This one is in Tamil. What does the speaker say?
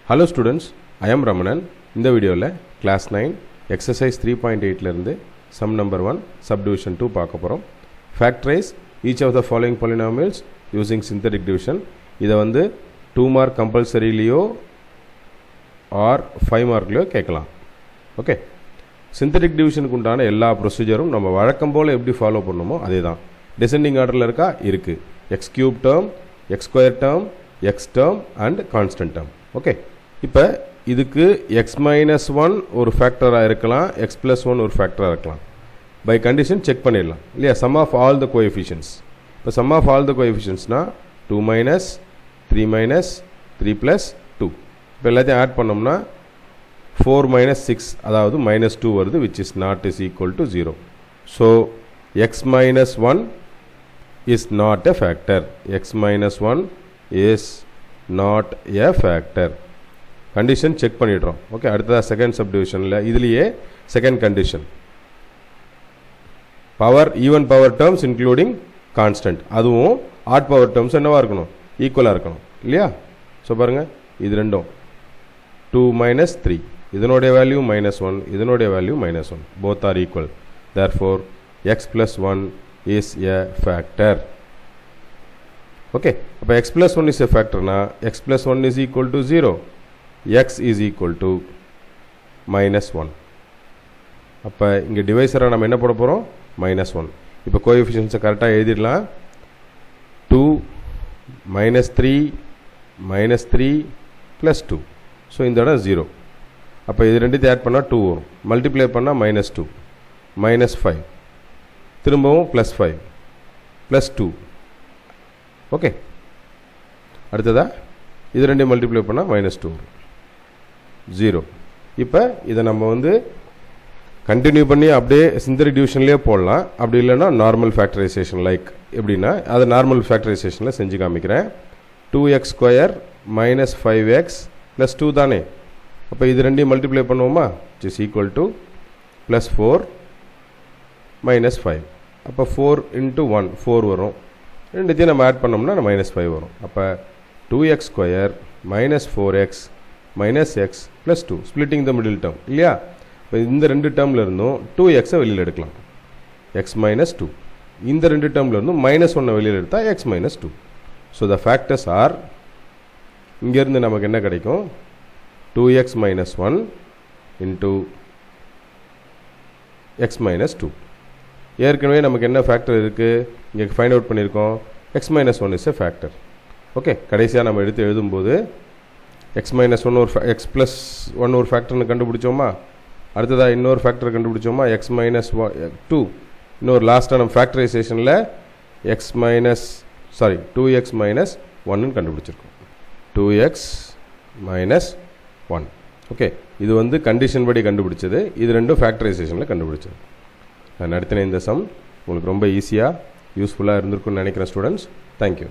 Hello students, I am Ramanan. இந்த வீடியோவில் class 9 exercise 3.8 இருந்து sum number 1 subdivision 2 பார்க்க போகிறோம். Factorize each of the following polynomials using synthetic division. இதை வந்து 2 mark compulsoryலியோ or 5 markலியோ கேட்கலாம். ஓகே, சிந்தட்டிக் டிவிஷனுக்கு உண்டான எல்லா ப்ரொசீஜரும் நம்ம வழக்கம் போல் எப்படி ஃபாலோ பண்ணணுமோ அதே தான். டிசெண்டிங் ஆர்டரில் இருக்கா இருக்குது. X cube term, X square term, X term and constant term. Okay, இப்போ இதுக்கு எக்ஸ் மைனஸ் ஒன் ஒரு ஃபேக்டராக இருக்கலாம், எக்ஸ் ப்ளஸ் ஒன் ஒரு ஃபேக்டராக இருக்கலாம். பை கண்டிஷன் செக் பண்ணிடலாம் இல்லையா. Sum of all the coefficients. இப்போ சம் ஆஃப் ஆல் த கோஎஃபிஷியன்ஸ்னால் 2 மைனஸ் 3 மைனஸ் 3 ப்ளஸ் 2. இப்போ எல்லாத்தையும் ஆட் பண்ணோம்னா 4 minus 6 அதாவது minus 2 வருது, which is not is equal to 0. So x minus 1 is not a factor. X minus 1 is not a factor. Condition check பண்ணிடுறோம். ஓகே, அடுத்ததா செகண்ட் சப்டிவிஷனில் இதுலேயே second condition power even power terms including constant, அதுவும் ஆட் பவர் டேர்ம்ஸ் என்னவா இருக்கணும், ஈக்குவலாக இருக்கணும் இல்லையா. ஸோ பாருங்கள், இது ரெண்டும் 2 minus 3, இதனுடைய வேல்யூ -1, இதனுடைய value -1, both are equal. Therefore x plus 1 is a factor. Okay, அப்போ x plus 1 is a factor na x plus 1 is equal to 0, x is equal to -1. அப்போ இங்கே டிவைசரை நம்ம என்ன போட போகிறோம், -1. இப்போ கோஎஃபிஷியன்ஸை கரெக்டாக எழுதிடலாம். 2 -3 -3 plus 2. ஸோ இந்த இடம் 0. அப்போ இது ரெண்டுத்தையும் ஆட் பண்ணால் 2 வரும். மல்டிப்ளை பண்ணால் -2 -5, திரும்பவும் +5 +2. ஓகே, அடுத்ததா இது ரெண்டையும் மல்டிப்ளை பண்ணால் -2 வரும், 0. இப்போ இதை நம்ம வந்து கண்டினியூ பண்ணி அப்படியே சிந்தட்டிக் டிவிஷன்லேயே போடலாம். அப்படி இல்லைன்னா நார்மல் ஃபேக்டரைசேஷன் லைக் எப்படின்னா அதை நார்மல் ஃபேக்டரைசேஷனில் செஞ்சு காமிக்கிறேன். 2x ஸ்கொயர் -5x + 2 தானே. அப்போ இது ரெண்டையும் மல்டிப்ளை பண்ணுவோமா, which is equal to +4 -5. அப்போ 4 into 1 4 வரும். ரெண்டுத்தையும் நம்ம ஆட் பண்ணோம்னா -5 வரும். அப்போ 2x square -4x -x + 2 splitting த மிடில் டேர்ம் இல்லையா. இப்போ இந்த ரெண்டு டேர்மில் இருந்தும் 2xை வெளியில் எடுக்கலாம், x -2. இந்த ரெண்டு டேர்மில் இருந்தும் -1 வெளியில் எடுத்தால் x -2. So the factors R, இங்கேருந்து நமக்கு என்ன கிடைக்கும், 2x minus 1 into x minus 2. ஏற்கனவே நமக்கு என்ன ஃபேக்டர் இருக்குது இங்கே ஃபைண்ட் அவுட் பண்ணியிருக்கோம், x minus 1 is a factor. Okay, கடைசியாக நம்ம எடுத்து எழுதும்போது x minus 1 ஒரு x plus 1 ஒரு ஃபேக்டர்னு கண்டுபிடிச்சோமா. அடுத்ததாக இன்னொரு ஃபேக்டர் கண்டுபிடிச்சோமா, x minus 2. இன்னொரு லாஸ்ட்டாக நம்ம ஃபேக்டரைசேஷனில் 2x minus 1ன்னு கண்டுபிடிச்சிருக்கோம், 2x minus 1. ஓகே, இது வந்து கண்டிஷன் படி கண்டுபிடிச்சது, இது ரெண்டும் ஃபேக்டரைசேஷனில் கண்டுபிடிச்சது. நான் நடத்தின இந்த சம் உங்களுக்கு ரொம்ப ஈஸியாக யூஸ்ஃபுல்லாக இருந்திருக்குன்னு நினைக்கிறேன் ஸ்டூடெண்ட்ஸ். தேங்க்யூ.